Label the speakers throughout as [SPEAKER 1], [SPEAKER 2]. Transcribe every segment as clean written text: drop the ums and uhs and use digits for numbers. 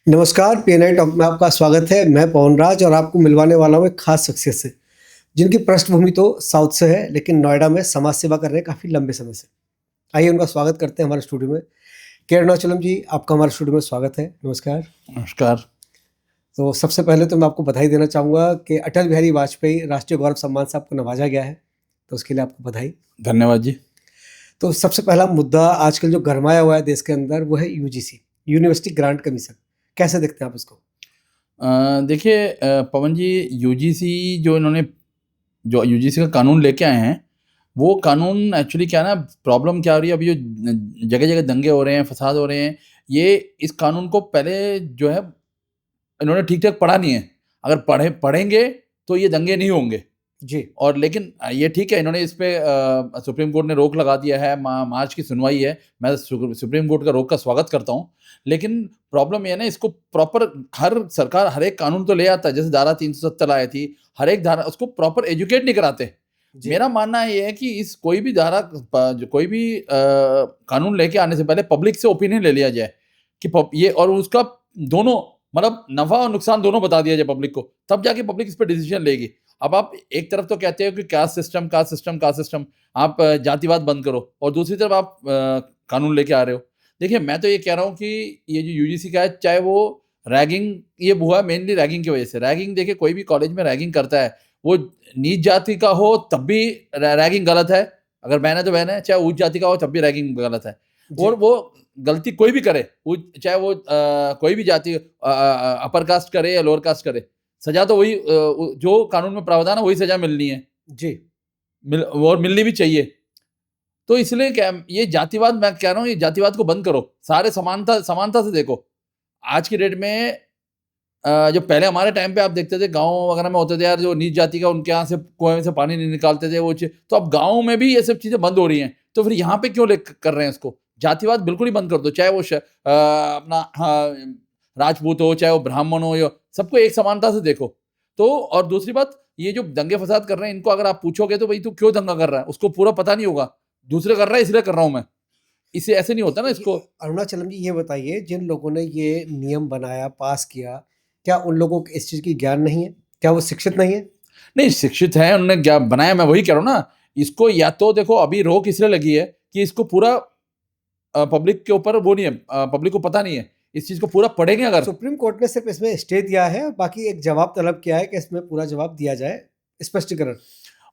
[SPEAKER 1] नमस्कार, PNI talk में आपका स्वागत है। मैं पवन राज और आपको मिलवाने वाला हूँ एक खास शख्सियत से, जिनकी पृष्ठभूमि तो साउथ से है, लेकिन नोएडा में समाज सेवा कर रहे हैं काफ़ी लंबे समय से। आइए उनका स्वागत करते हैं हमारे स्टूडियो में। के अरुणाचलम जी, आपका हमारे स्टूडियो में स्वागत है। नमस्कार।
[SPEAKER 2] नमस्कार।
[SPEAKER 1] तो सबसे पहले तो मैं आपको बधाई देना चाहूँगा कि अटल बिहारी वाजपेयी राष्ट्रीय गौरव सम्मान से आपको नवाजा गया है, तो उसके लिए आपको बधाई।
[SPEAKER 2] धन्यवाद जी।
[SPEAKER 1] तो सबसे पहला मुद्दा आजकल जो गरमाया हुआ है देश के अंदर, वो है यूजीसी, यूनिवर्सिटी ग्रांट कमीशन। कैसे देखते हैं आप इसको?
[SPEAKER 2] देखिए पवन जी, यूजीसी जो यूजीसी का कानून लेके आए हैं, वो कानून एक्चुअली क्या है ना, प्रॉब्लम क्या हो रही है अभी, जो जगह-जगह दंगे हो रहे हैं, फसाद हो रहे हैं, ये इस कानून को पहले जो है इन्होंने ठीक-ठाक पढ़ा नहीं है। अगर पढ़ेंगे तो ये दंगे नहीं होंगे।
[SPEAKER 1] जी।
[SPEAKER 2] और लेकिन ये ठीक है, इन्होंने इस पे सुप्रीम कोर्ट ने रोक लगा दिया है, मार्च की सुनवाई है। मैं सुप्रीम कोर्ट का रोक का स्वागत करता हूँ। लेकिन प्रॉब्लम ये है ना, इसको प्रॉपर हर सरकार हर एक कानून तो ले आता है, जैसे धारा 370 लाई थी, हर एक धारा उसको प्रॉपर एजुकेट नहीं कराते।
[SPEAKER 1] जी।
[SPEAKER 2] मेरा मानना ये है कि इस कोई भी धारा जो कोई भी कानून लेके आने से पहले पब्लिक से ओपिनियन ले लिया जाए कि ये और उसका दोनों मतलब नफ़ा और नुकसान दोनों बता दिया जाए पब्लिक को, तब जाके पब्लिक इस पे डिसीजन लेगी। अब आप एक तरफ तो कहते हो कि कास्ट सिस्टम, आप जातिवाद बंद करो, और दूसरी तरफ आप कानून लेके आ रहे हो। देखिए, मैं तो ये कह रहा हूँ कि ये जो यूजीसी का है, चाहे वो रैगिंग, ये हुआ मेनली रैगिंग की वजह से। रैगिंग, देखिए कोई भी कॉलेज में रैगिंग करता है, वो नीच जाति का हो तब भी रैगिंग गलत है। अगर बहन है तो बहन है, चाहे उच्च जाति का हो तब भी रैगिंग गलत है। और
[SPEAKER 1] जी।
[SPEAKER 2] वो गलती कोई भी करे, चाहे वो कोई भी जाति अपर कास्ट करे या लोअर कास्ट करे, सजा तो वही जो कानून में प्रावधान है वही सजा मिलनी है।
[SPEAKER 1] जी।
[SPEAKER 2] और मिलनी भी चाहिए। तो इसलिए क्या, ये जातिवाद, मैं कह रहा हूँ, ये जातिवाद को बंद करो, सारे समानता समानता से देखो। आज की डेट में जो पहले हमारे टाइम पे आप देखते थे गाँव वगैरह में होते थे यार, जो नीच जाति का उनके यहाँ से कुएं में से पानी नहीं निकालते थे, वो चीज़, तो अब गाँव में भी ये सब चीज़ें बंद हो रही हैं। तो फिर यहाँ पे क्यों कर रहे हैं इसको? जातिवाद बिल्कुल ही बंद कर दो, चाहे वो अपना हाँ, राजपूत हो, चाहे वो ब्राह्मण हो, या सबको एक समानता से देखो। तो और दूसरी बात, ये जो दंगे फसाद कर रहे हैं, इनको अगर आप पूछोगे तो भाई तू क्यों दंगा कर रहा है, उसको पूरा पता नहीं होगा। दूसरे कर रहा है इसलिए कर रहा हूँ मैं। इससे ऐसे नहीं होता ना
[SPEAKER 1] ये
[SPEAKER 2] इसको।
[SPEAKER 1] अरुणाचलम जी, ये बताइए, जिन लोगों ने ये नियम बनाया, पास किया, क्या उन लोगों को इस चीज़ की ज्ञान नहीं है? क्या वो शिक्षित नहीं है?
[SPEAKER 2] नहीं, शिक्षित हैं, उन्होंने क्या बनाया, मैं वही कह रहा हूँ ना। इसको या तो देखो, अभी रोक इसलिए लगी है कि इसको पूरा पब्लिक के ऊपर वो नहीं है, पब्लिक को पता नहीं है। इस चीज़ को पूरा पढ़ेंगे अगर,
[SPEAKER 1] सुप्रीम कोर्ट ने सिर्फ़ इसमें स्टे दिया है, बाकी एक जवाब तलब किया है कि इसमें पूरा जवाब दिया जाए, स्पष्टीकरण।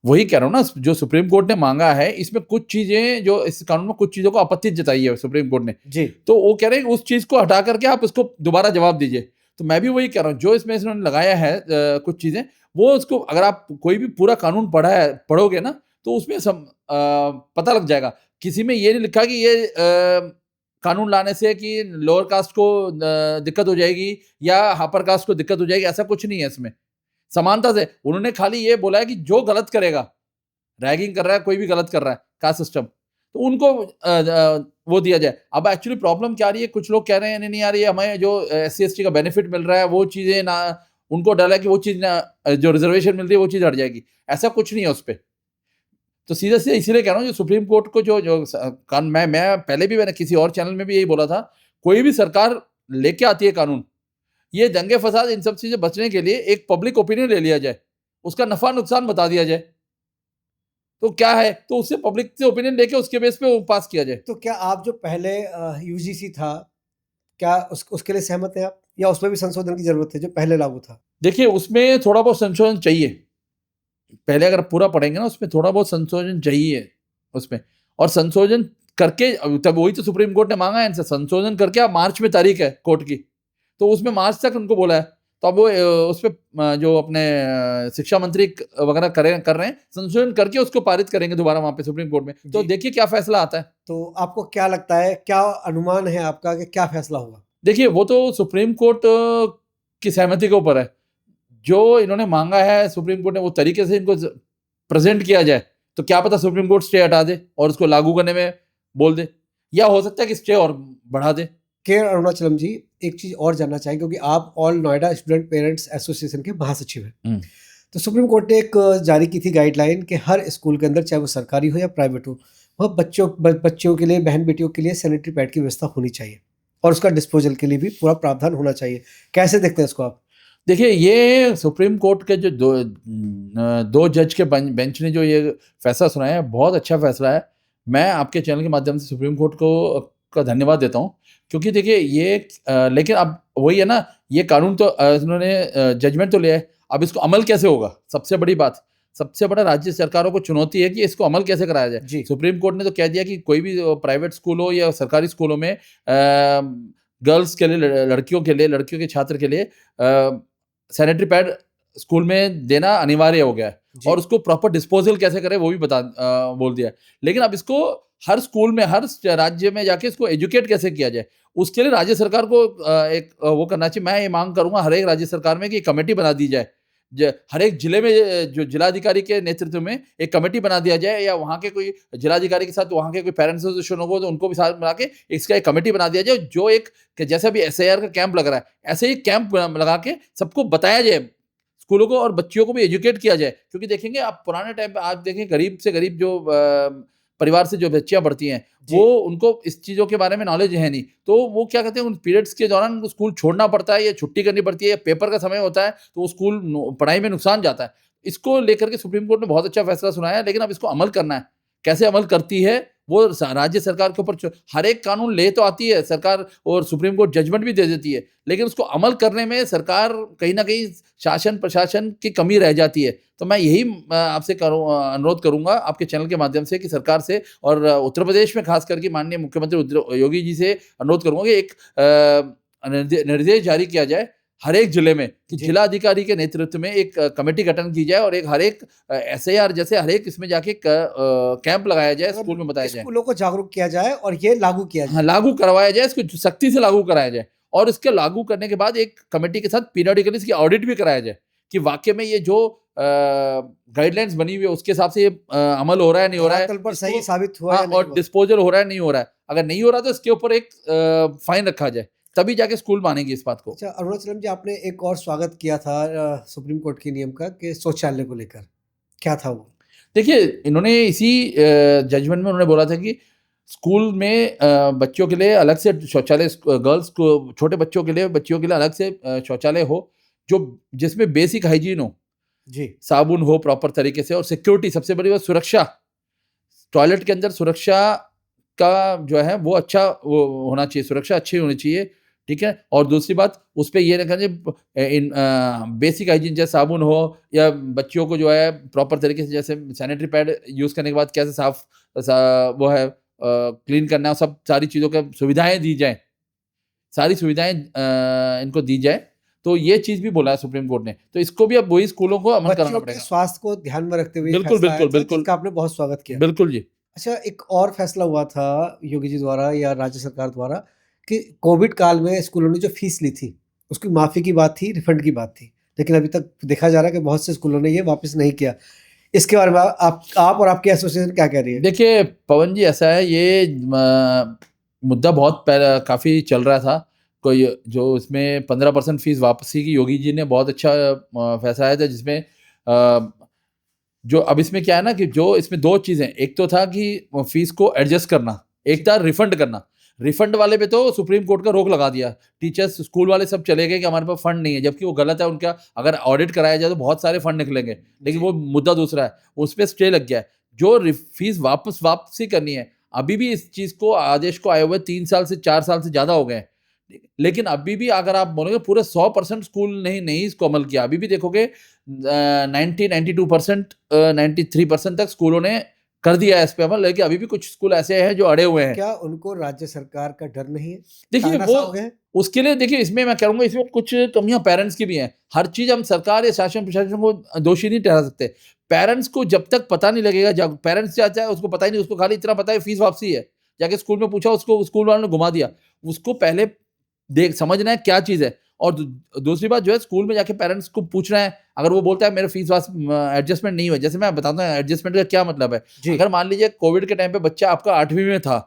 [SPEAKER 2] वही कह रहा हूँ ना, जो सुप्रीम कोर्ट ने माँगा है, इसमें कुछ चीज़ें, जो इस कानून में कुछ चीज़ों को आपत्ति जताई है सुप्रीम कोर्ट ने।
[SPEAKER 1] जी।
[SPEAKER 2] तो वो कह रहे हैं उस चीज़ को हटा करके आप उसको दोबारा जवाब दीजिए। तो मैं भी वही कह रहा हूँ, जो इसमें इन्होंने लगाया है कुछ चीज़ें, वो उसको अगर आप कोई भी पूरा कानून पढ़ोगे ना, तो उसमें पता लग जाएगा। किसी में ये नहीं लिखा कि ये कानून लाने से कि लोअर कास्ट को दिक्कत हो जाएगी या अपर कास्ट को दिक्कत हो जाएगी, ऐसा कुछ नहीं है इसमें। समानता से उन्होंने खाली ये बोला है कि जो गलत करेगा, रैगिंग कर रहा है, कोई भी गलत कर रहा है, कास्ट सिस्टम, तो उनको वो दिया जाए। अब एक्चुअली प्रॉब्लम क्या आ रही है, कुछ लोग कह रहे हैं नहीं आ रही है, हमें जो SC/ST का बेनिफिट मिल रहा है, वो चीज़ें ना, उनको डर है कि वो चीज़ ना, जो रिजर्वेशन मिल रही है वो चीज़ हट जाएगी। ऐसा कुछ नहीं है उसपे। तो सीधे-सीधे इसीलिए कह रहा हूँ, जो सुप्रीम कोर्ट को जो जो स कान मैं पहले भी मैंने किसी और चैनल में भी यही बोला था, कोई भी सरकार लेके आती है कानून, ये दंगे-फसाद इन सब चीज़ें बचने के लिए एक पब्लिक ओपिनियन ले लिया जाए, उसका नफ़ा-नुकसान बता दिया जाए। तो क्या है, तो उससे पब्लिक से ओपिनियन लेके उसके बेस पे वो पास किया जाए।
[SPEAKER 1] तो क्या आप जो पहले यूजीसी था, क्या उसके लिए सहमत हैं आप? या उसमें भी संशोधन की ज़रूरत है, जो पहले लागू था?
[SPEAKER 2] देखिए, उसमें थोड़ा बहुत संशोधन चाहिए। पहले अगर पूरा पढ़ेंगे ना, उसमें थोड़ा बहुत संशोधन चाहिए उसमें। और संशोधन करके, तब वही तो सुप्रीम कोर्ट ने माँगा है इनसे, संशोधन करके, अब मार्च में तारीख है कोर्ट की, तो उसमें मार्च तक उनको बोला है। तो अब वो उसपे जो अपने शिक्षा मंत्री वगैरह कर रहे हैं, संशोधन करके उसको पारित करेंगे दोबारा वहाँ पे सुप्रीम कोर्ट में। तो
[SPEAKER 1] जी।
[SPEAKER 2] देखिए क्या फैसला आता है।
[SPEAKER 1] तो आपको क्या लगता है, क्या अनुमान है आपका कि क्या फैसला होगा?
[SPEAKER 2] देखिए, वो तो सुप्रीम कोर्ट की सहमति के ऊपर है। जो इन्होंने माँगा है सुप्रीम कोर्ट ने, वो तरीके से इनको प्रेज़ेंट किया जाए, तो क्या पता सुप्रीम कोर्ट स्टे हटा दे और उसको लागू करने में बोल दे, या हो सकता है कि स्टे और बढ़ा दे।
[SPEAKER 1] के अरुणाचलम जी, एक चीज़ और जानना चाहेंगे, क्योंकि आप all Noida student parents association के महासचिव हैं।
[SPEAKER 2] हुँ।
[SPEAKER 1] तो सुप्रीम कोर्ट ने एक जारी की थी गाइडलाइन कि हर स्कूल के अंदर, चाहे वो सरकारी हो या प्राइवेट हो, वहाँ बच्चों के लिए, बहन बेटियों के लिए सैनिटरी पैड की व्यवस्था होनी चाहिए। और उसका डिस्पोजल के लिए भी पूरा प्रावधान होना चाहिए। कैसे देखते हैं इसको आप?
[SPEAKER 2] देखिए, ये सुप्रीम कोर्ट के जो दो जज के बेंच ने जो ये फैसला सुनाया है, बहुत अच्छा फैसला है। मैं आपके चैनल के माध्यम से सुप्रीम कोर्ट को का धन्यवाद देता हूँ, क्योंकि देखिए ये लेकिन अब वही है ना, ये कानून तो इन्होंने जजमेंट तो लिया है, अब इसको अमल कैसे होगा? सबसे बड़ी बात, सबसे बड़ा राज्य सरकारों को चुनौती है कि इसको अमल कैसे कराया जाए।
[SPEAKER 1] जी।
[SPEAKER 2] सुप्रीम कोर्ट ने तो कह दिया कि कोई भी प्राइवेट स्कूल हो या सरकारी स्कूलों में गर्ल्स के लिए, लड़कियों के लिए, लड़कियों के छात्र के लिए सैनिटरी पैड स्कूल में देना अनिवार्य हो गया है,
[SPEAKER 1] जी।
[SPEAKER 2] और उसको प्रॉपर डिस्पोजल कैसे करें वो भी बोल दिया है। लेकिन अब इसको हर स्कूल में, हर राज्य में जाके इसको एजुकेट कैसे किया जाए, उसके लिए राज्य सरकार को एक वो करना चाहिए। मैं ये मांग करूंगा हर एक राज्य सरकार में कि कमेटी बना दी जाए, हर एक जिले में जो जिलाधिकारी के नेतृत्व में एक कमेटी बना दिया जाए, या वहाँ के कोई जिलाधिकारी के साथ वहाँ के कोई पेरेंट्स एसोसिएशन हो तो उनको भी साथ मिला के इसका एक कमेटी बना दिया जाए, जो एक कि जैसे अभी एसआईआर का कैंप लग रहा है, ऐसे ही कैंप लगा के सबको बताया जाए, स्कूलों को और बच्चियों को भी एजुकेट किया जाए। क्योंकि देखेंगे आप पुराने टाइम पे, आप देखें गरीब से गरीब जो परिवार से जो बच्चियां पढ़ती हैं, वो उनको इस चीज़ों के बारे में नॉलेज है नहीं, तो वो क्या कहते हैं, उन पीरियड्स के दौरान उनको स्कूल छोड़ना पड़ता है या छुट्टी करनी पड़ती है, या पेपर का समय होता है तो वो स्कूल पढ़ाई में नुकसान जाता है। इसको लेकर के सुप्रीम कोर्ट ने बहुत अच्छा फैसला सुनाया है, लेकिन अब इसको अमल करना है। कैसे अमल करती है वो राज्य सरकार के ऊपर। हर एक कानून ले तो आती है सरकार, और सुप्रीम कोर्ट जजमेंट भी दे देती है, लेकिन उसको अमल करने में सरकार कहीं ना कहीं शासन प्रशासन की कमी रह जाती है। तो मैं यही आपसे अनुरोध करूंगा आपके चैनल के माध्यम से कि सरकार से, और उत्तर प्रदेश में खास करके माननीय मुख्यमंत्री योगी जी से अनुरोध करूंगा कि एक निर्देश जारी किया जाए हर एक जिले में कि जिला अधिकारी के नेतृत्व में एक कमेटी गठन की जाए, और एक हर एक एसआईआर जैसे हर एक इसमें जाके कैंप लगाया जाए, स्कूल में बताया जाए,
[SPEAKER 1] स्कूलों को जागरूक किया जाए और ये लागू किया जाए।
[SPEAKER 2] हाँ, लागू करवाया जाए, इसको सख्ती से लागू कराया जाए, और इसके लागू करने के बाद एक कमेटी के साथ पीरियडिकली इसकी ऑडिट भी कराया जाए कि वाकई में ये जो गाइडलाइंस बनी हुई है उसके हिसाब से ये अमल हो रहा है, नहीं हो रहा है,
[SPEAKER 1] तल पर सही साबित हुआ
[SPEAKER 2] हाँ,
[SPEAKER 1] है नहीं
[SPEAKER 2] और
[SPEAKER 1] हुआ।
[SPEAKER 2] डिस्पोजल हो रहा है, नहीं हो रहा है। अगर नहीं हो रहा तो इसके ऊपर एक फाइन रखा जाए, तभी जाके स्कूल मानेंगे इस बात को।
[SPEAKER 1] अच्छा, अरुणाचलम जी, आपने एक और स्वागत किया था सुप्रीम कोर्ट के नियम का कि शौचालय को लेकर, क्या था वो?
[SPEAKER 2] देखिए, इन्होंने इसी जजमेंट में उन्होंने बोला था कि स्कूल में बच्चों के लिए अलग से शौचालय, गर्ल्स को, छोटे बच्चों के लिए, बच्चियों के लिए अलग से शौचालय हो, जो जिसमें बेसिक हाइजीन हो,
[SPEAKER 1] जी।
[SPEAKER 2] साबुन हो प्रॉपर तरीके से, और सिक्योरिटी, सबसे बड़ी बात सुरक्षा, टॉयलेट के अंदर सुरक्षा का जो है वो अच्छा वो होना चाहिए, सुरक्षा अच्छी होनी चाहिए, ठीक है। और दूसरी बात, उस पे ये रखना चाहिए इन बेसिक हाइजीन, जैसे साबुन हो, या बच्चियों को जो है प्रॉपर तरीके से, जैसे सैनिटरी पैड यूज़ करने के बाद कैसे साफ वो है क्लीन करना है, सब सारी चीज़ों की सुविधाएं दी जाएं, सारी सुविधाएं इनको दी जाए। तो ये चीज़ भी बोला है सुप्रीम कोर्ट ने, तो इसको भी अब वही स्कूलों को अमल कराना
[SPEAKER 1] बच्चों के
[SPEAKER 2] पड़ेगा।
[SPEAKER 1] स्वास्थ्य को ध्यान में रखते हुए ये
[SPEAKER 2] बिल्कुल
[SPEAKER 1] फैसला आया
[SPEAKER 2] बिल्कुल
[SPEAKER 1] था,
[SPEAKER 2] बिल्कुल
[SPEAKER 1] जिसका आपने बहुत स्वागत किया।
[SPEAKER 2] बिल्कुल जी।
[SPEAKER 1] अच्छा, एक और फैसला हुआ था योगी जी द्वारा या राज्य सरकार द्वारा कि कोविड काल में स्कूलों ने जो फीस ली थी, उसकी माफ़ी की बात थी, रिफंड की बात थी। लेकिन अभी तक देखा जा रहा है कि बहुत से स्कूलों ने ये वापस नहीं किया। इसके बारे में आप और आपकी एसोसिएशन क्या कह रही है?
[SPEAKER 2] देखिए पवन जी, ऐसा है, ये मुद्दा बहुत पहले काफ़ी चल रहा था। कोई जो इसमें 15% फीस वापसी की योगी जी ने बहुत अच्छा फैसला आया था, जिसमें जो अब इसमें क्या है ना कि जो इसमें 2 चीज़ें, एक तो था कि फीस को एडजस्ट करना, एक था रिफंड करना। रिफंड वाले पे तो सुप्रीम कोर्ट का रोक लगा दिया। टीचर्स, स्कूल वाले सब चले गए कि हमारे पास फंड नहीं है, जबकि वो गलत है उनका। अगर ऑडिट कराया जाए तो बहुत सारे फंड निकलेंगे, लेकिन वो मुद्दा दूसरा है, उस पे स्टे लग गया है। जो फीस वापसी करनी है, अभी भी इस चीज़ को, आदेश को आए हुए 3 साल से 4 साल से ज़्यादा हो गए हैं। लेकिन अभी भी अगर आप बोलोगे पूरे 100% स्कूल नहीं इसको अमल किया। अभी भी देखोगे 92% 93% तक स्कूलों ने कर दिया है इस पे अमल, लेकिन अभी भी कुछ स्कूल ऐसे हैं जो अड़े हुए हैं।
[SPEAKER 1] क्या उनको राज्य सरकार का डर नहीं है?
[SPEAKER 2] देखिए
[SPEAKER 1] तानाशाह हो गए हैं?
[SPEAKER 2] उसके लिए देखिए, इसमें मैं कहूँगा इसमें कुछ कमियां पेरेंट्स की भी हैं। हर चीज़ हम सरकार या शासन प्रशासन को दोषी नहीं ठहरा सकते। पेरेंट्स को जब तक पता नहीं लगेगा, जब पेरेंट्स जाता है उसको पता ही नहीं, उसको खाली इतना पता है फीस वापसी है। जाके स्कूल में पूछा, उसको स्कूल वालों ने घुमा दिया। उसको पहले समझना है क्या चीज़ है। और दूसरी बात जो है, स्कूल में जाके पेरेंट्स को पूछना है। अगर वो बोलता है मेरा फीस एडजस्टमेंट नहीं हुआ, जैसे मैं बताता हूँ एडजस्टमेंट का क्या मतलब है। अगर मान लीजिए कोविड के टाइम पे बच्चा आपका 8वीं में था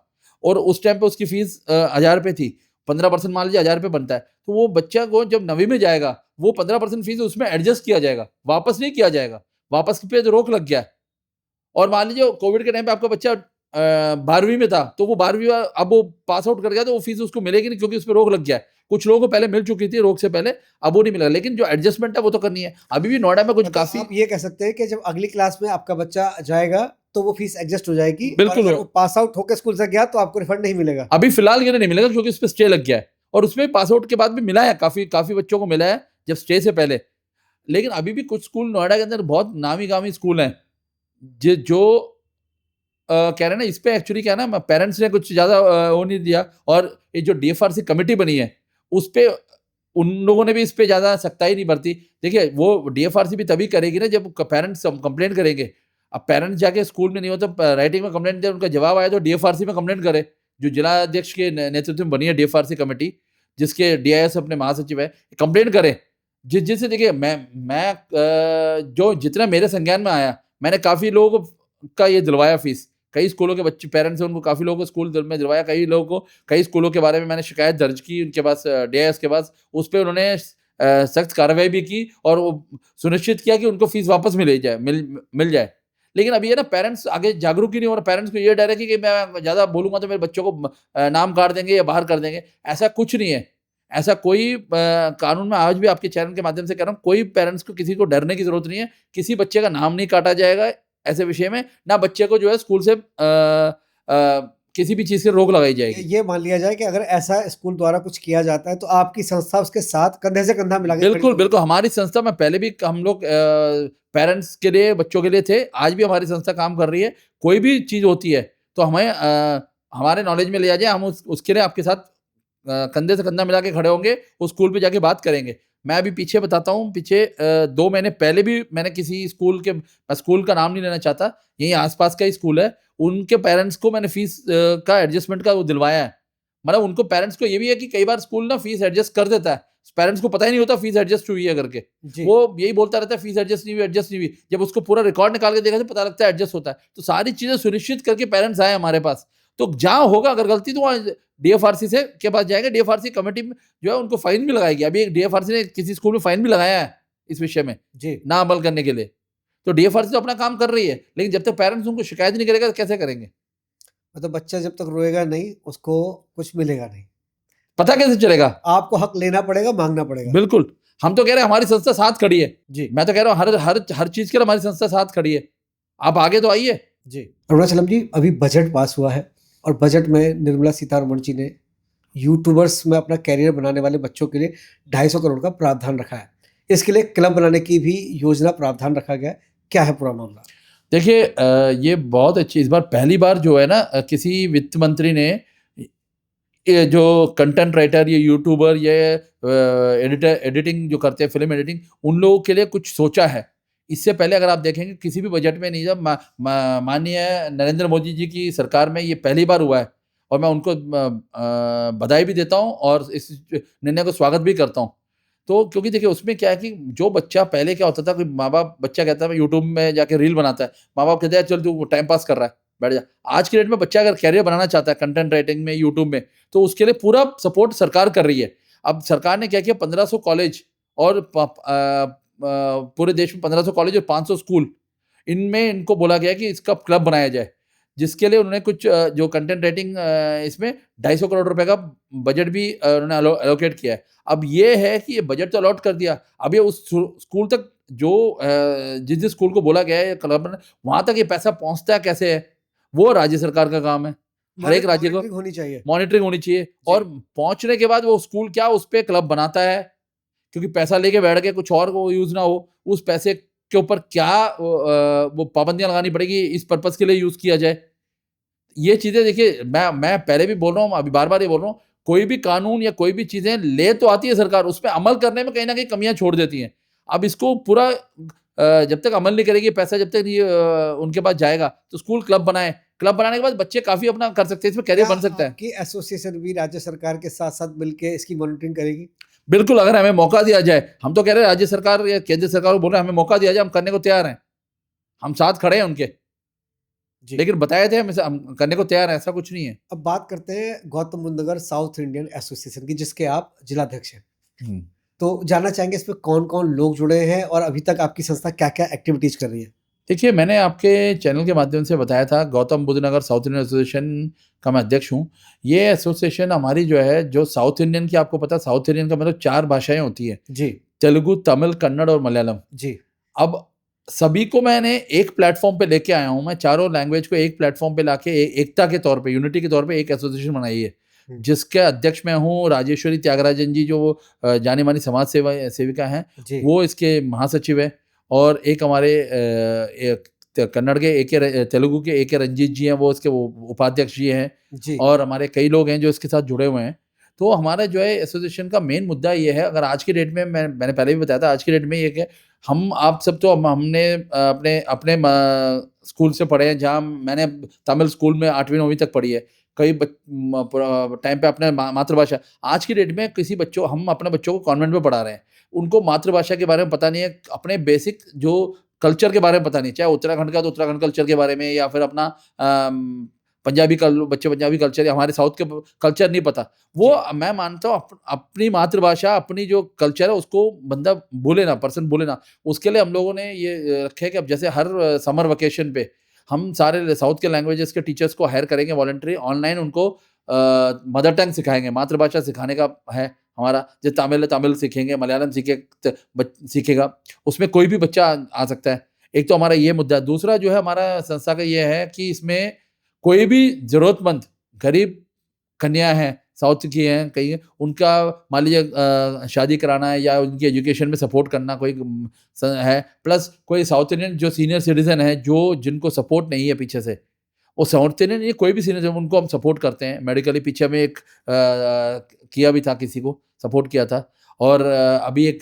[SPEAKER 2] और उस टाइम पे उसकी फीस 1000 रुपये थी, 15% मान लीजिए 1000 रुपये बनता है, तो वो बच्चा को जब 9वीं में जाएगा, वो 15% फीस उसमें एडजस्ट किया जाएगा, वापस नहीं किया जाएगा। वापस पे तो रोक लग गया है। और मान लीजिए कोविड के टाइम पे आपका बच्चा 12वीं में था, तो वो 12वीं अब वो पास आउट कर गया, तो वो फीस उसको मिलेगी नहीं, क्योंकि उस पे रोक लग गया है। कुछ लोगों को पहले मिल चुकी थी रोक से पहले, अब वो नहीं मिला, लेकिन जो एडजस्टमेंट है वो तो करनी है। अभी भी नोएडा में कुछ
[SPEAKER 1] मतलब
[SPEAKER 2] काफी,
[SPEAKER 1] आप ये कह सकते हैं कि जब अगली क्लास में आपका बच्चा जाएगा तो वो फीस एडजस्ट हो जाएगी, और
[SPEAKER 2] बिल्कुल
[SPEAKER 1] अगर वो पास आउट होकर स्कूल से गया तो आपको रिफंड नहीं मिलेगा।
[SPEAKER 2] अभी फिलहाल ये नहीं मिलेगा, क्योंकि उस पे स्टे लग गया है, और उसमें पास आउट के बाद भी मिला है, काफी काफी बच्चों को मिला है जब स्टे से पहले। लेकिन अभी भी कुछ स्कूल नोएडा के अंदर बहुत नामी गामी स्कूल हैं, जो कह रहे हैं ना, इस पे एक्चुअली क्या है ना, पेरेंट्स ने कुछ ज्यादा वो नहीं दिया, और ये जो डीएफआरसी कमेटी बनी है उस पे उन लोगों ने भी इस पे ज्यादा सख्ताई नहीं बरती। देखिए, वो डीएफआरसी भी तभी करेगी ना जब पेरेंट्स कंप्लेंट करेंगे। अब पेरेंट्स जाके स्कूल में नहीं हो तो राइटिंग में कंप्लेंट दे, उनका जवाब आया तो डीएफआरसी में कंप्लेंट करे। जो जिला अध्यक्ष के नेतृत्व में बनी है डीएफआरसी कमेटी, जिसके डीआईएस अपने महासचिव है, कंप्लेंट करे। जिससे देखिए, जो जितना मेरे संज्ञान में आया, मैंने काफी लोगों का ये दिलवाया फीस। कई स्कूलों के बच्चे पेरेंट्स हैं, उनको काफी लोगों को स्कूल में दिलवाया, कई लोगों को, कई स्कूलों के बारे में मैंने शिकायत दर्ज की उनके पास, डीआईएस के पास। उस पे उन्होंने सख्त कार्रवाई भी की, और वो सुनिश्चित किया कि उनको फीस वापस मिल जाए। लेकिन अभी ये ना, पेरेंट्स आगे जागरूक ही नहीं हो रहा। पेरेंट्स को ये डर है कि मैं ज्यादा बोलूंगा तो मेरे बच्चों को नाम काट देंगे या बाहर कर देंगे। ऐसा कुछ नहीं है। ऐसा कोई कानून में आज भी आपके चैनल के माध्यम से कह रहा हूँ, कोई पेरेंट्स को किसी को डरने की जरूरत नहीं है। किसी बच्चे का नाम नहीं काटा जाएगा ऐसे विषय में, ना बच्चे को जो है स्कूल से किसी भी चीज से रोक लगाई जाएगी।
[SPEAKER 1] ये मान लिया जाए कि अगर ऐसा स्कूल द्वारा कुछ किया जाता है तो आपकी संस्था उसके साथ कंधे से कंधा मिला के खड़ी
[SPEAKER 2] बिल्कुल
[SPEAKER 1] होगी।
[SPEAKER 2] बिल्कुल, हमारी संस्था में पहले भी हम लोग पेरेंट्स के लिए, बच्चों के लिए थे, आज भी हमारी संस्था काम कर रही है। कोई भी चीज होती है तो हमें हमारे नॉलेज में ले आ जाए, हम उसके लिए आपके साथ कंधे से कंधा मिला के खड़े होंगे, उस स्कूल पे जाके बात करेंगे। मैं अभी पीछे बताता हूँ, पीछे 2 महीने पहले भी मैंने किसी स्कूल के, मैं स्कूल का नाम नहीं लेना चाहता, यहीं आसपास का ही स्कूल है, उनके पेरेंट्स को मैंने फीस का एडजस्टमेंट का वो दिलवाया है। मतलब उनको, पेरेंट्स को ये भी है कि कई बार स्कूल ना फीस एडजस्ट कर देता है, पेरेंट्स को पता ही नहीं होता फीस एडजस्ट हुई है करके।
[SPEAKER 1] जी।
[SPEAKER 2] वो यही बोलता रहता है फीस एडजस्ट नहीं हुई, एडजस्ट नहीं हुई। जब उसको पूरा रिकॉर्ड निकाल के देखा तो पता लगता है एडजस्ट होता है। तो सारी चीजें सुनिश्चित करके पेरेंट्स आए हमारे पास। तो जहां होगा अगर गलती, तो वहाँ डीएफआरसी से के पास जाएंगे, डीएफआरसी कमेटी में जो है उनको फाइन भी लगाएगी। अभी एक डीएफआरसी ने किसी स्कूल में फाइन भी लगाया है इस विषय में,
[SPEAKER 1] जी।
[SPEAKER 2] ना अमल करने के लिए। तो डीएफआरसी तो अपना काम कर रही है, लेकिन जब तक पेरेंट्स उनको शिकायत नहीं करेगा तो कैसे करेंगे?
[SPEAKER 1] मतलब बच्चा जब तक रोएगा नहीं उसको कुछ मिलेगा नहीं।
[SPEAKER 2] पता कैसे चलेगा?
[SPEAKER 1] आपको हक लेना पड़ेगा, मांगना पड़ेगा।
[SPEAKER 2] बिल्कुल। हम तो कह रहे हैं हमारी संस्था साथ खड़ी है।
[SPEAKER 1] जी।
[SPEAKER 2] मैं तो कह रहा हूँ हर हर हर चीज के लिए हमारी संस्था साथ खड़ी है। आप आगे तो आइए।
[SPEAKER 1] जी। अरुणाचलम जी, अभी बजट पास हुआ है और बजट में निर्मला सीतारमण जी ने यूट्यूबर्स में अपना कैरियर बनाने वाले बच्चों के लिए 250 करोड़ का प्रावधान रखा है। इसके लिए क्लब बनाने की भी योजना प्रावधान रखा गया है। क्या है पूरा मामला?
[SPEAKER 2] देखिए, ये बहुत अच्छी, इस बार पहली बार जो है ना, किसी वित्त मंत्री ने ये जो कंटेंट राइटर, ये यूट्यूबर, ये एडिटिंग जो करते हैं, फिल्म एडिटिंग, उन लोगों के लिए कुछ सोचा है। इससे पहले अगर आप देखेंगे किसी भी बजट में नहीं, जब माननीय नरेंद्र मोदी जी की सरकार में ये पहली बार हुआ है, और मैं उनको बधाई भी देता हूँ और इस निर्णय को स्वागत भी करता हूँ। तो क्योंकि देखिए, उसमें क्या है कि जो बच्चा, पहले क्या होता था कि माँ बाप, बच्चा कहता है मैं यूट्यूब में जाके रील बनाता है, माँ बाप कहते हैं चल तू टाइम पास कर रहा है, बैठ जा। आज की डेट में बच्चा अगर कैरियर बनाना चाहता है कंटेंट राइटिंग में, यूट्यूब में, तो उसके लिए पूरा सपोर्ट सरकार कर रही है। अब सरकार ने क्या किया, 1500 कॉलेज और पूरे देश में 1500 कॉलेज और 500 स्कूल, इनमें इनको बोला गया कि इसका क्लब बनाया जाए, जिसके लिए उन्होंने कुछ जो कंटेंट राइटिंग, इसमें 250 करोड़ रुपए का बजट भी उन्होंने एलोकेट किया है। अब ये है कि ये बजट तो अलॉट कर दिया, अब ये उस स्कूल तक, जो जिस स्कूल को बोला गया है क्लब, वहां तक ये पैसा पहुंचता है कैसे है, वो राज्य सरकार का काम है। हर एक राज्य को
[SPEAKER 1] मॉनिटरिंग होनी चाहिए।
[SPEAKER 2] मॉनिटरिंग होनी चाहिए, और पहुंचने के बाद वो स्कूल क्या उस पे क्लब बनाता है, क्योंकि पैसा लेके बैठ के कुछ और को यूज ना हो, उस पैसे के ऊपर क्या वो पाबंदियां लगानी पड़ेगी, इस पर्पस के लिए यूज किया जाए। ये चीजें देखिए, मैं पहले भी बोल रहा हूँ, अभी बार बार ये बोल रहा हूँ, कोई भी कानून या कोई भी चीजें ले तो आती है सरकार, उस पर अमल करने में कहीं ना कहीं कमियां छोड़ देती हैं। अब इसको पूरा जब तक अमल नहीं करेगी, पैसा जब तक ये उनके पास जाएगा, तो स्कूल क्लब बनाए, क्लब बनाने के बाद बच्चे काफी अपना कर सकते हैं, इसमें कैरियर बन सकता है।
[SPEAKER 1] आपकी एसोसिएशन भी राज्य सरकार के साथ साथ मिलकर इसकी मॉनिटरिंग करेगी?
[SPEAKER 2] बिल्कुल, अगर हमें मौका दिया जाए, हम तो कह रहे हैं राज्य सरकार या केंद्र सरकार को बोल रहे हैं, हमें मौका दिया जाए, हम करने को तैयार हैं, हम साथ खड़े हैं उनके।
[SPEAKER 1] जी।
[SPEAKER 2] लेकिन बताए थे हम करने को तैयार हैं, ऐसा कुछ नहीं है।
[SPEAKER 1] अब बात करते हैं गौतम बुद्ध नगर साउथ इंडियन एसोसिएशन की, जिसके आप जिलाध्यक्ष हैं। तो जानना चाहेंगे इसमें कौन कौन लोग जुड़े हैं और अभी तक आपकी संस्था क्या क्या एक्टिविटीज कर रही है?
[SPEAKER 2] देखिए, मैंने आपके चैनल के माध्यम से बताया था, गौतम बुद्ध नगर साउथ इंडियन एसोसिएशन का मैं अध्यक्ष हूँ। ये एसोसिएशन हमारी जो है, जो साउथ इंडियन की, आपको पता है साउथ इंडियन का मतलब 4 भाषाएँ होती हैं,
[SPEAKER 1] जी,
[SPEAKER 2] तेलुगु, तमिल, कन्नड़ और मलयालम।
[SPEAKER 1] जी,
[SPEAKER 2] अब सभी को मैंने एक प्लेटफ़ॉर्म पे लेके आया हूँ, मैं चारों लैंग्वेज को एक प्लेटफ़ॉर्म पे लाके एकता के तौर पे, यूनिटी के तौर पे एक एसोसिएशन बनाई है,
[SPEAKER 1] हुँ,
[SPEAKER 2] जिसके अध्यक्ष मैं हूँ। राजेश्वरी त्यागराजन जी, जो जानी-मानी समाज सेविका हैं,
[SPEAKER 1] जी,
[SPEAKER 2] वो इसके महासचिव हैं। और एक हमारे एक कन्नड़ के तेलुगु के ए के रंजीत जी हैं, वो इसके उपाध्यक्ष जी हैं।
[SPEAKER 1] जी,
[SPEAKER 2] और हमारे कई लोग हैं जो इसके साथ जुड़े हुए हैं। तो हमारा जो है एसोसिएशन का मेन मुद्दा ये है, अगर आज की डेट में, मैंने पहले भी बताया था, आज की डेट में ये है, हम आप सब तो हमने अपने अपने स्कूल से पढ़े हैं, जहाँ मैंने तमिल स्कूल में 8वीं 9वीं तक पढ़ी है। कई टाइम पे अपने मातृभाषा, आज की डेट में हम अपने बच्चों को कॉन्वेंट में पढ़ा रहे हैं। उनको मातृभाषा के बारे में पता नहीं है, अपने बेसिक जो कल्चर के बारे में पता नहीं, चाहे उत्तराखंड का तो उत्तराखंड कल्चर के बारे में, या फिर अपना पंजाबी कल्चर, या हमारे साउथ के कल्चर नहीं पता। वो
[SPEAKER 1] जी,
[SPEAKER 2] मैं मानता हूँ, अपनी मातृभाषा, अपनी जो कल्चर है, उसको बंदा भूले ना, पर्सन भूले ना। उसके लिए हम लोगों ने ये रखे है कि अब जैसे हर समर वेकेशन पे हम सारे साउथ के लैंग्वेजेस के टीचर्स को हायर करेंगे, वॉलंटरी ऑनलाइन उनको मदर टंग सिखाएँगे, मातृभाषा सिखाने का है हमारा। जैसे तमिल है, तमिल सीखेंगे, मलयालम सीखेगा, उसमें कोई भी बच्चा आ सकता है। एक तो हमारा ये मुद्दा है। दूसरा जो है हमारा संस्था का ये है कि इसमें कोई भी ज़रूरतमंद गरीब कन्या हैं, साउथ की हैं, कहीं हैं, उनका मान लीजिए शादी कराना है, या उनकी एजुकेशन में सपोर्ट करना, कोई है, प्लस कोई साउथ इंडियन जो सीनियर सिटीज़न है, जो जिनको सपोर्ट नहीं है पीछे से, वो साउथ इंडियन नहीं, कोई भी सीनियर, उनको हम सपोर्ट करते हैं मेडिकली। पीछे हमें एक किया भी था, किसी को सपोर्ट किया था। और अभी एक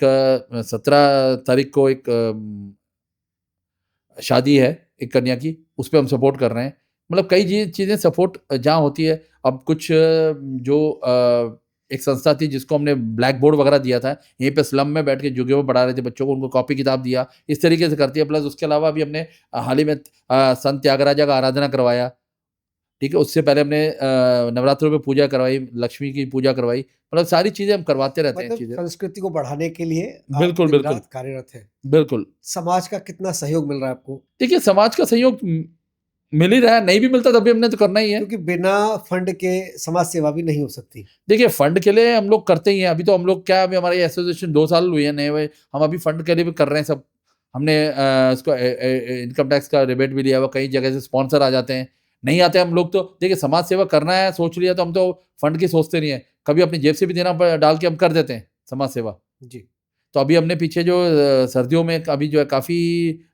[SPEAKER 2] 17 तारीख को एक शादी है एक कन्या की, उसपे हम सपोर्ट कर रहे हैं। मतलब कई चीज़ें सपोर्ट जहाँ होती है। अब कुछ जो एक संस्था थी जिसको हमने ब्लैक बोर्ड वगैरह दिया था, यहीं पे स्लम में बैठ के झुग्गियों में पढ़ा रहे थे बच्चों को, उनको कॉपी किताब दिया, इस तरीके से करती है। प्लस उसके अलावा अभी हमने हाल ही में संत त्यागराजा का आराधना करवाया, ठीक है? उससे पहले हमने नवरात्रों में पूजा करवाई, लक्ष्मी की पूजा करवाई, मतलब सारी चीज़ें हम करवाते रहते हैं
[SPEAKER 1] मतलब
[SPEAKER 2] चीज़ें।
[SPEAKER 1] संस्कृति को बढ़ाने के लिए आप
[SPEAKER 2] बिल्कुल, बिल्कुल,
[SPEAKER 1] दिन-रात कार्यरत हैं।
[SPEAKER 2] बिल्कुल।
[SPEAKER 1] समाज का कितना सहयोग मिल रहा है आपको?
[SPEAKER 2] देखिए, समाज का सहयोग मिल ही रहा है, नहीं भी मिलता तब भी हमने तो करना ही है।
[SPEAKER 1] क्योंकि बिना फंड के समाज सेवा भी नहीं हो सकती।
[SPEAKER 2] देखिए, फंड के लिए हम लोग करते ही हैं। अभी तो हम लोग क्या, अभी हमारी एसोसिएशन 2 साल हुए हैं नए हुए, हम अभी फंड के लिए भी कर रहे हैं सब। हमने इसको इनकम टैक्स का रिबेट भी लिया हुआ, कई जगह से स्पॉन्सर आ जाते हैं। नहीं आते हम लोग तो देखिए, समाज सेवा करना है, सोच लिया तो हम तो फंड की सोचते नहीं है। कभी अपनी जेब से भी देना डाल के हम कर देते हैं समाज सेवा।
[SPEAKER 1] जी,
[SPEAKER 2] तो अभी हमने पीछे जो सर्दियों में अभी जो है काफ़ी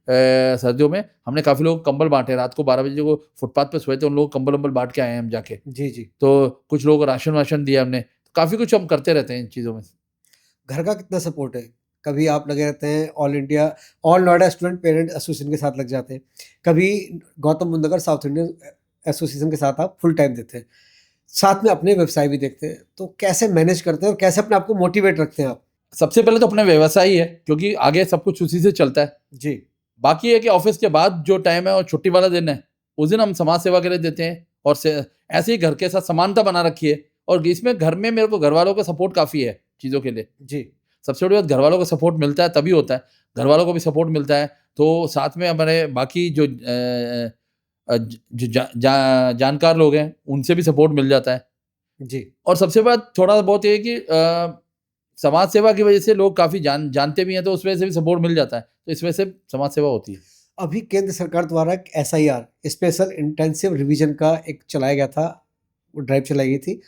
[SPEAKER 2] सर्दियों में हमने काफ़ी लोगों को कंबल बाँटे। रात को 12 बजे जो फुटपाथ पे सोए थे, उन लोगों को कंबल-वंबल बाँट के आए हैं हम जाके।
[SPEAKER 1] जी, जी।
[SPEAKER 2] तो कुछ लोगों को राशन-वाशन दिया हमने। काफ़ी कुछ हम करते रहते हैं इन चीज़ों में।
[SPEAKER 1] घर का कितना सपोर्ट है? कभी आप लगे रहते हैं all Noida student parent association के साथ लग जाते हैं। कभी गौतम बुद्ध नगर साउथ इंडियन एसोसिएशन के साथ आप फुल टाइम देते हैं। साथ में अपने व्यवसाय भी देखते हैं। तो कैसे मैनेज करते हैं और कैसे अपने आप को मोटिवेट रखते हैं आप?
[SPEAKER 2] सबसे पहले तो अपना व्यवसाय ही है, क्योंकि आगे सब कुछ उसी से चलता है।
[SPEAKER 1] जी,
[SPEAKER 2] बाकी है कि ऑफ़िस के बाद जो टाइम है और छुट्टी वाला दिन है, उस दिन हम समाज सेवा के लिए देते हैं। और ऐसे ही घर के साथ समानता बना रखी है। और इसमें घर में मेरे को घरवालों का सपोर्ट काफ़ी है चीज़ों के लिए।
[SPEAKER 1] जी,
[SPEAKER 2] सबसे बड़ी बात, घरवालों का सपोर्ट मिलता है तभी होता है। घरवालों को भी सपोर्ट मिलता है, तो साथ में हमारे बाकी जो जो जानकार लोग हैं, उनसे भी सपोर्ट मिल जाता है।
[SPEAKER 1] जी।
[SPEAKER 2] और सबसे बात थोड़ा बहुत ये है कि समाज सेवा की वजह से लोग काफ़ी जानते भी हैं, तो उस वजह से भी सपोर्ट मिल जाता है। तो इस वजह से समाज सेवा होती है।
[SPEAKER 1] अभी केंद्र सरकार द्वारा एक एसआईआर स्पेशल इंटेंसिव रिवीजन का एक चलाया गया था, वो ड्राइव चलाई गई थी।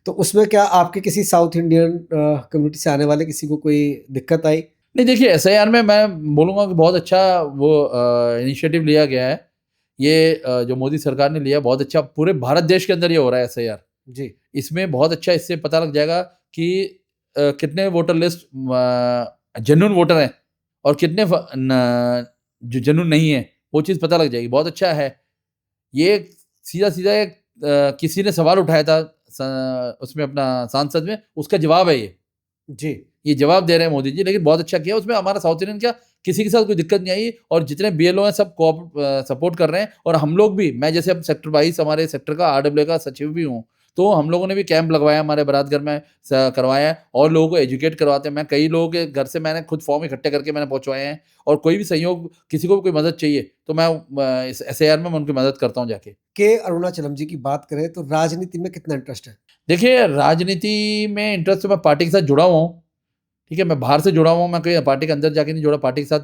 [SPEAKER 1] तो उसमें क्या आपके किसी साउथ इंडियन कम्युनिटी से आने वाले किसी को कोई दिक्कत आई?
[SPEAKER 2] नहीं, देखिए, एसआईआर में मैं बोलूँगा कि बहुत अच्छा वो इनिशिएटिव लिया गया है। ये जो मोदी सरकार ने लिया, बहुत अच्छा, पूरे भारत देश के अंदर ये हो रहा है एसआईआर।
[SPEAKER 1] जी,
[SPEAKER 2] इसमें बहुत अच्छा इससे पता लग जाएगा कि कितने वोटर लिस्ट जेन्युइन वोटर हैं, और कितने जो जेन्युइन नहीं है, वो चीज़ पता लग जाएगी। बहुत अच्छा है ये। सीधा-सीधा एक किसी ने सवाल उठाया था उसमें, अपना सांसद में, उसका जवाब है ये।
[SPEAKER 1] जी,
[SPEAKER 2] ये जवाब दे रहे हैं मोदी जी, लेकिन बहुत अच्छा किया। उसमें हमारा साउथ इंडियन क्या, किसी के साथ कोई दिक्कत नहीं आई, और जितने बीएलओ हैं सब सपोर्ट कर रहे हैं। और हम लोग भी, मैं जैसे अब सेक्टर वाइज़ हमारे सेक्टर का आरडब्ल्यू का सचिव भी हूँ, तो हम लोगों ने भी कैंप लगवाया, हमारे बारात घर में करवाया है, और लोगों को एजुकेट करवाते हैं। मैं कई लोगों के घर से मैंने खुद फॉर्म इकट्ठे करके मैंने पहुंचवाए हैं, और कोई भी सहयोग, किसी को भी कोई मदद चाहिए तो मैं इस SAR में मैं उनकी मदद करता हूँ जाके।
[SPEAKER 1] के अरुणाचलम जी की बात करें तो राजनीति में कितना इंटरेस्ट है?
[SPEAKER 2] देखिए, राजनीति में इंटरेस्ट तो मैं पार्टी के साथ जुड़ा हुआ हूँ, ठीक है? मैं बाहर से जुड़ा हुआ हूँ, मैं कोई पार्टी के अंदर जाके नहीं जुड़ा, पार्टी के साथ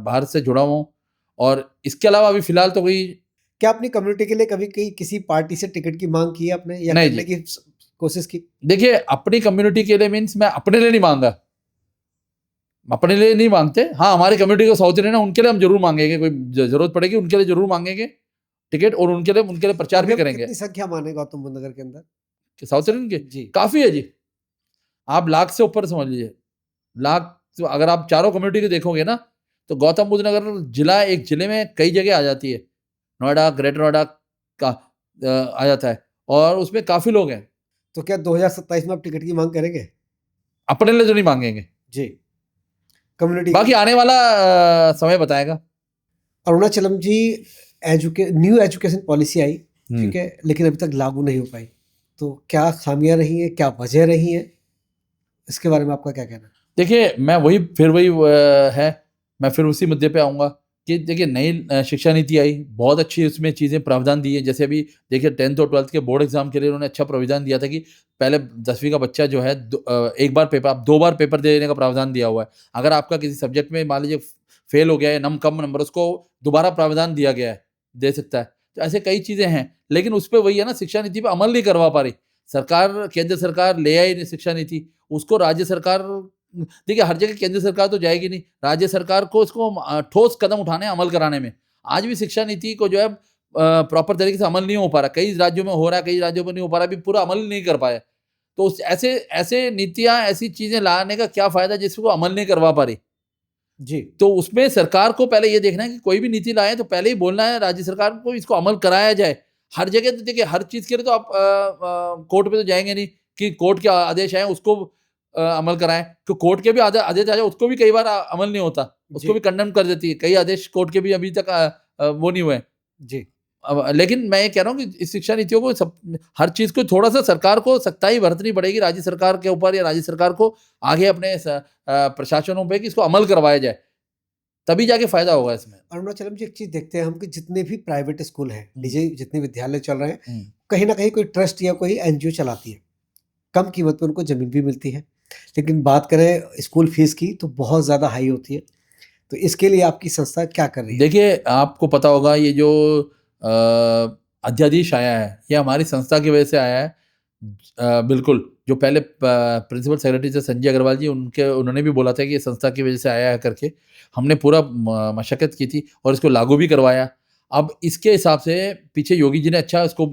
[SPEAKER 2] बाहर से जुड़ा हुआ हूँ, और इसके अलावा अभी फ़िलहाल तो कोई
[SPEAKER 1] क्या अपनी कम्युनिटी के लिए कभी कहीं किसी पार्टी से टिकट की मांग की है आपने या
[SPEAKER 2] नहीं
[SPEAKER 1] करने
[SPEAKER 2] जी।
[SPEAKER 1] की कोशिश की?
[SPEAKER 2] देखिए, अपनी कम्युनिटी के लिए मीन्स मैं अपने लिए नहीं माँगा, अपने लिए नहीं माँगते। हाँ, हमारी कम्युनिटी के साउथ इंडियन है, उनके लिए हम ज़रूर माँगेंगे, कोई ज़रूरत पड़ेगी उनके लिए ज़रूर माँगेंगे टिकट, और उनके लिए प्रचार
[SPEAKER 1] अभी
[SPEAKER 2] भी
[SPEAKER 1] आप
[SPEAKER 2] करेंगे।
[SPEAKER 1] कितनी संख्या माने गौतम बुद्ध नगर के अंदर?
[SPEAKER 2] कि साउथ इंडियन के
[SPEAKER 1] जी।
[SPEAKER 2] काफ़ी है जी। आप लाख से ऊपर समझ लीजिए। लाख, तो अगर आप चारों कम्युनिटी को देखोगे ना, तो गौतम बुद्ध नगर जिला एक जिले में कई जगह आ जाती है। नोएडा, ग्रेटर नोएडा का आ जाता है, और उसमें काफ़ी लोग हैं।
[SPEAKER 1] तो क्या 2027 में आप टिकट की मांग करेंगे?
[SPEAKER 2] अपने लिए तो नहीं माँगेंगे।
[SPEAKER 1] जी। कम्युनिटी
[SPEAKER 2] बाकी आने वाला समय बताएगा।
[SPEAKER 1] अरुणाचलम जी न्यू एजुकेशन पॉलिसी आई,
[SPEAKER 2] हुँ।
[SPEAKER 1] ठीक है, लेकिन अभी तक लागू नहीं हो पाई। तो क्या खामियां रही हैं, क्या वजह रही हैं, इसके बारे में आपका क्या कहना है?
[SPEAKER 2] देखिए, मैं फिर उसी मुद्दे पे आऊँगा कि देखिए, नई शिक्षा नीति आई, बहुत अच्छी उसमें चीज़ें प्रावधान दिए। जैसे अभी देखिए 10th और 12th के बोर्ड एग्ज़ाम के लिए उन्होंने अच्छा प्रावधान दिया था कि पहले 10वीं का बच्चा जो है एक बार पेपर, अब 2 बार पेपर देने का प्रावधान दिया हुआ है। अगर आपका किसी सब्जेक्ट में मान लीजिए फेल हो गया है, कम नंबर, उसको दोबारा प्रावधान दिया गया है, दे सकता है। तो ऐसे कई चीज़ें हैं, लेकिन उसपे वही है ना, शिक्षा नीति पे अमल नहीं करवा पा रही। केंद्र सरकार ले आई नहीं शिक्षा नीति, उसको राज्य सरकार, देखिए हर जगह केंद्र सरकार तो जाएगी नहीं, राज्य सरकार को इसको ठोस कदम उठाने हैं अमल कराने में। आज भी शिक्षा नीति को जो है प्रॉपर तरीके से अमल नहीं हो पा रहा। कई राज्यों में हो रहा है, कई राज्यों में नहीं हो पा रहा, अभी पूरा अमल नहीं कर पाया। तो ऐसे ऐसे नीतियाँ, ऐसी चीज़ें लाने का क्या फ़ायदा जिसको अमल नहीं करवा पा रही।
[SPEAKER 1] जी।
[SPEAKER 2] तो उसमें सरकार को पहले ये देखना है कि कोई भी नीति लाएँ तो पहले ही बोलना है राज्य सरकार को, इसको अमल कराया जाए। हर जगह तो देखिए, हर चीज़ के लिए तो आप कोर्ट पे तो जाएँगे नहीं कि कोर्ट के आदेश आए उसको अमल कराएँ। तो कोर्ट के भी आदेश आ जाए, उसको भी कई बार अमल नहीं होता।
[SPEAKER 1] जी।
[SPEAKER 2] उसको भी कंडेम कर देती है। कई आदेश कोर्ट के भी अभी तक वो नहीं हुए हैं।
[SPEAKER 1] जी।
[SPEAKER 2] अब लेकिन मैं ये कह रहा हूँ कि इस शिक्षा नीतियों को हर चीज़ को थोड़ा-सा सरकार को सख्ताई बरतनी पड़ेगी राज्य सरकार के ऊपर, या राज्य सरकार को आगे अपने प्रशासनों पे, कि इसको अमल करवाया जाए। तभी जाके फ़ायदा होगा इसमें।
[SPEAKER 1] अरुणाचलम जी, एक चीज़ देखते हैं हम कि जितने भी प्राइवेट स्कूल हैं,
[SPEAKER 2] हुँ।
[SPEAKER 1] निजी जितने विद्यालय चल रहे हैं,
[SPEAKER 2] हुँ।
[SPEAKER 1] कहीं ना कहीं कोई ट्रस्ट या कोई एनजीओ चलाती है। कम कीमत पे उनको ज़मीन भी मिलती है, लेकिन बात करें स्कूल फीस की तो बहुत ज़्यादा हाई होती है। तो इसके लिए आपकी संस्था क्या कर रही है?
[SPEAKER 2] देखिए, आपको पता होगा ये जो अध्यादेश आया है, ये हमारी संस्था की वजह से आया है। बिल्कुल, जो पहले प्रिंसिपल सेक्रेटरी थे संजय अग्रवाल जी, उन्होंने भी बोला था कि ये संस्था की वजह से आया है करके। हमने पूरा मशक्कत की थी और इसको लागू भी करवाया। अब इसके हिसाब से पीछे योगी जी ने अच्छा इसको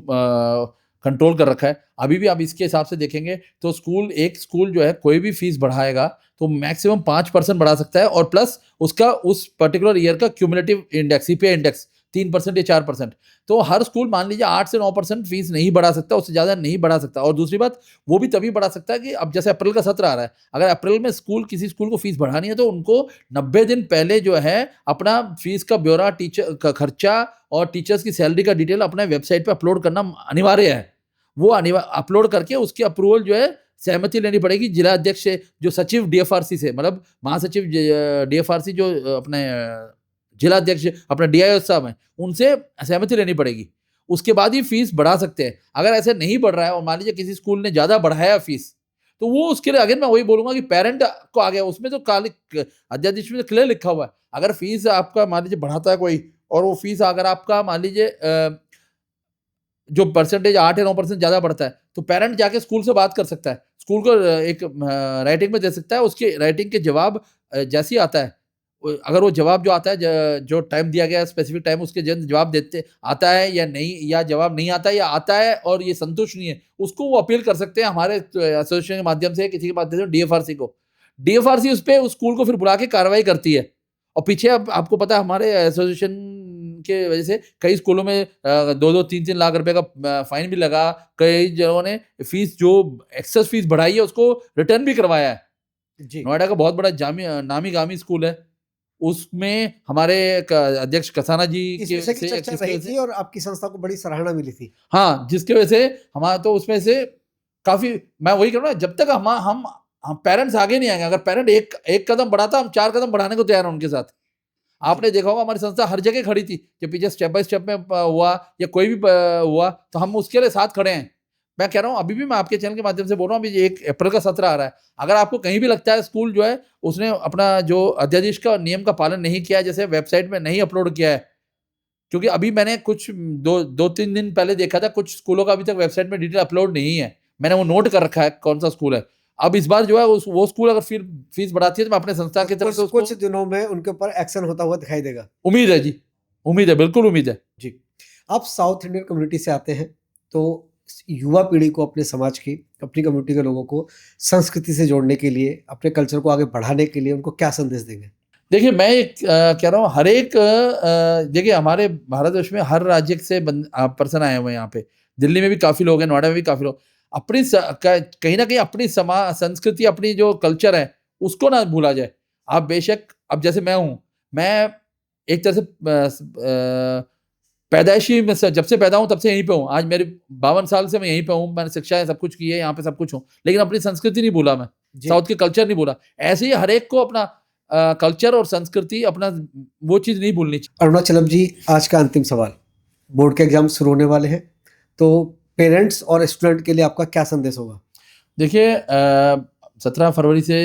[SPEAKER 2] कंट्रोल कर रखा है। अभी भी आप इसके हिसाब से देखेंगे तो एक स्कूल जो है कोई भी फीस बढ़ाएगा तो मैक्सिमम 5% बढ़ा सकता है, और प्लस उसका उस पर्टिकुलर ईयर का क्यूमुलेटिव इंडेक्स, सीपीआई इंडेक्स 3% या 4%। तो हर स्कूल मान लीजिए 8 से 9% फीस नहीं बढ़ा सकता, उससे ज़्यादा नहीं बढ़ा सकता। और दूसरी बात, वो भी तभी बढ़ा सकता है कि अब जैसे अप्रैल का सत्र आ रहा है, अगर अप्रैल में किसी स्कूल को फीस बढ़ानी है तो उनको 90 दिन पहले जो है अपना फीस का ब्यौरा, टीचर का खर्चा और टीचर्स की सैलरी का डिटेल अपने वेबसाइट पे अपलोड करना अनिवार्य है। वो अपलोड करके उसकी अप्रूवल जो है, सहमति लेनी पड़ेगी जिला अध्यक्ष से, जो सचिव डीएफआरसी से, मतलब महासचिव डीएफआरसी जो अपने जिला अध्यक्ष अपने डीआईओ साहब हैं, उनसे सहमति लेनी पड़ेगी। उसके बाद ही फीस बढ़ा सकते हैं। अगर ऐसे नहीं बढ़ रहा है और मान लीजिए किसी स्कूल ने ज़्यादा बढ़ाया फीस, तो वो उसके लिए अगेन मैं वही बोलूँगा कि पेरेंट को आ गया, उसमें तो अध्यादेश में तो क्लियर लिखा हुआ है। अगर फीस आपका मान लीजिए बढ़ाता है कोई, और वो फीस अगर आपका मान लीजिए जो परसेंटेज 8 या 9% ज़्यादा बढ़ता है, तो पेरेंट जाके स्कूल से बात कर सकता है। स्कूल को एक राइटिंग में दे सकता है, उसके राइटिंग के जवाब जैसे ही आता है, अगर वो जवाब जो आता है, जो टाइम दिया गया है स्पेसिफिक टाइम, उसके जवाब देते आता है या नहीं, या जवाब नहीं आता है या आता है और ये संतुष्ट नहीं है, उसको वो अपील कर सकते हैं हमारे एसोसिएशन के माध्यम से, किसी के माध्यम से, डीएफआरसी को। डीएफआरसी उस स्कूल को फिर बुला के कार्रवाई करती है। और पीछे अब आपको पता है हमारे एसोसिएशन के वजह से कई स्कूलों में 2-2 3-3 लाख रुपए का फाइन भी लगा। कई जगहों ने फीस, जो एक्सेस फीस बढ़ाई है, उसको रिटर्न भी करवाया है।
[SPEAKER 1] जी।
[SPEAKER 2] नोएडा का बहुत बड़ा नामी गामी स्कूल है, उसमें हमारे अध्यक्ष कसाना जी
[SPEAKER 1] इस
[SPEAKER 2] के
[SPEAKER 1] विषय की
[SPEAKER 2] से
[SPEAKER 1] चर्चा
[SPEAKER 2] जिसकी
[SPEAKER 1] रही
[SPEAKER 2] वजह से
[SPEAKER 1] थी और आपकी संस्था को बड़ी सराहना मिली थी।
[SPEAKER 2] हाँ, जिसकी वजह से हमारा तो उसमें से काफ़ी मैं वही कह रहा हूँ ना, जब तक हम पेरेंट्स आगे नहीं आएँगे, अगर पेरेंट एक कदम बढ़ाता है, हम 4 कदम बढ़ाने को तैयार हैं उनके साथ। आपने देखा होगा हमारी संस्था हर जगह खड़ी थी, कि पीछे स्टेप बाय स्टेप में हुआ या कोई भी हुआ, तो हम उसके लिए साथ खड़े हैं। मैं कह रहा हूँ अभी भी मैं आपके चैनल के माध्यम से बोल रहा हूँ, अभी 1 अप्रैल का सत्र आ रहा है। अगर आपको कहीं भी लगता है स्कूल जो है, उसने अपना जो अध्यादेश का नियम का पालन नहीं किया है, जैसे वेबसाइट में नहीं अपलोड किया है, क्योंकि अभी मैंने कुछ 2-3 दिन पहले देखा था, कुछ स्कूलों का अभी तक वेबसाइट में डिटेल अपलोड नहीं है। मैंने वो नोट कर रखा है कौन-सा स्कूल है। अब इस बार जो है वो स्कूल अगर फीस बढ़ाती है, तो मैं अपने संस्था की तरफ से
[SPEAKER 1] कुछ
[SPEAKER 2] उसको
[SPEAKER 1] कुछ दिनों में उनके ऊपर एक्शन होता हुआ दिखाई देगा।
[SPEAKER 2] उम्मीद है जी। उम्मीद है, बिल्कुल उम्मीद है।
[SPEAKER 1] जी। आप साउथ इंडियन कम्युनिटी से आते हैं, तो युवा पीढ़ी को अपने समाज की, अपनी कम्युनिटी के लोगों को संस्कृति से जोड़ने के लिए, अपने कल्चर को आगे बढ़ाने के लिए उनको क्या संदेश देंगे?
[SPEAKER 2] देखिए, मैं एक कह रहा हूँ हर एक देखिए हमारे भारतवर्ष में हर राज्य से पर्सन आए हुए हैं यहाँ पे। दिल्ली में भी काफ़ी लोग हैं, नोएडा में भी काफ़ी लोग। अपनी स क कहीं न कहीं अपनी संस्कृति, अपनी जो कल्चर है, उसको ना भूला जाए। आप बेशक अब जैसे मैं हूँ, मैं एक तरह से पैदाइशी में से जब से पैदा हूँ तब से यहीं पे हूँ। आज मेरे 52 साल से मैं यहीं पे हूँ। मैंने शिक्षाएँ सब कुछ की है, यहाँ पे सब कुछ हूँ। लेकिन अपनी संस्कृति नहीं भूला मैं,
[SPEAKER 1] जी।
[SPEAKER 2] साउथ के कल्चर नहीं भूला। ऐसे ही हर एक को अपना कल्चर और संस्कृति अपना वो चीज़ नहीं भूलनी चाहिए।
[SPEAKER 1] अरुणाचलम जी, आज का अंतिम सवाल। बोर्ड के एग्ज़ाम शुरू होने वाले हैं, तो पेरेंट्स और स्टूडेंट के लिए आपका क्या संदेश होगा?
[SPEAKER 2] देखिए 17 फरवरी से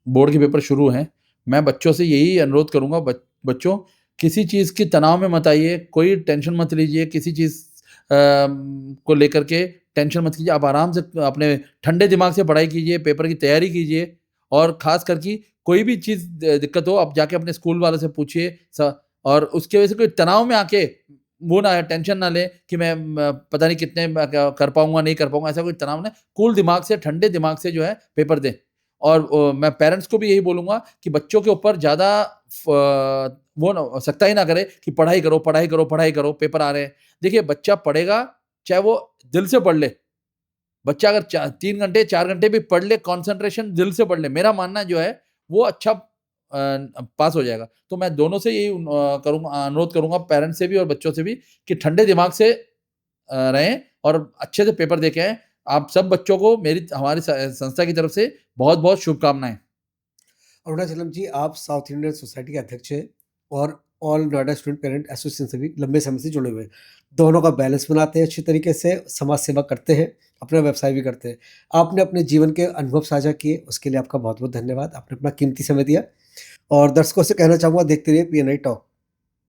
[SPEAKER 2] बोर्ड के पेपर शुरू हैं। मैं बच्चों से यही अनुरोध करूँगा, बच्चों किसी चीज़ की तनाव में मत आइए, कोई टेंशन मत लीजिए, किसी चीज़ को लेकर के टेंशन मत कीजिए। आप आराम से अपने ठंडे दिमाग से पढ़ाई कीजिए, पेपर की तैयारी कीजिए और ख़ास कर कि कोई भी चीज़ दिक्कत हो, आप जाके अपने स्कूल वालों से पूछिए और उसकी वजह से कोई तनाव में आके वो ना टेंशन ना लें कि मैं पता नहीं कितने कर पाऊँगा, नहीं कर पाऊँगा, ऐसा कोई तनाव नहीं। कूल दिमाग से, ठंडे दिमाग से जो है पेपर दें। और मैं पेरेंट्स को भी यही बोलूँगा कि बच्चों के ऊपर ज़्यादा वो ना सख्ताई ना करें कि पढ़ाई करो, पढ़ाई करो, पढ़ाई करो, पेपर आ रहे हैं। देखिए बच्चा पढ़ेगा, चाहे वो दिल से पढ़ ले। बच्चा अगर 3 घंटे, 4 घंटे भी पढ़ ले, कंसंट्रेशन दिल से पढ़ ले, मेरा मानना जो है वो अच्छा पास हो जाएगा। तो मैं दोनों से यही करूँगा, अनुरोध करूँगा पेरेंट्स से भी और बच्चों से भी कि ठंडे दिमाग से रहें और अच्छे से पेपर दे के आएँ। आप सब बच्चों को हमारी संस्था की तरफ से बहुत-बहुत शुभकामनाएँ।
[SPEAKER 1] अरुणाचलम जी, आप साउथ इंडियन सोसाइटी के अध्यक्ष हैं और all Noida student parent association से भी लंबे समय से जुड़े हुए हैं। दोनों का बैलेंस बनाते हैं अच्छी तरीके से, समाज सेवा करते हैं, अपना व्यवसाय भी करते हैं। आपने अपने जीवन के अनुभव साझा किए, उसके लिए आपका बहुत-बहुत धन्यवाद। आपने अपना कीमती समय दिया और दर्शकों से कहना चाहूँगा, देखते रहिए पीएनआई टॉक।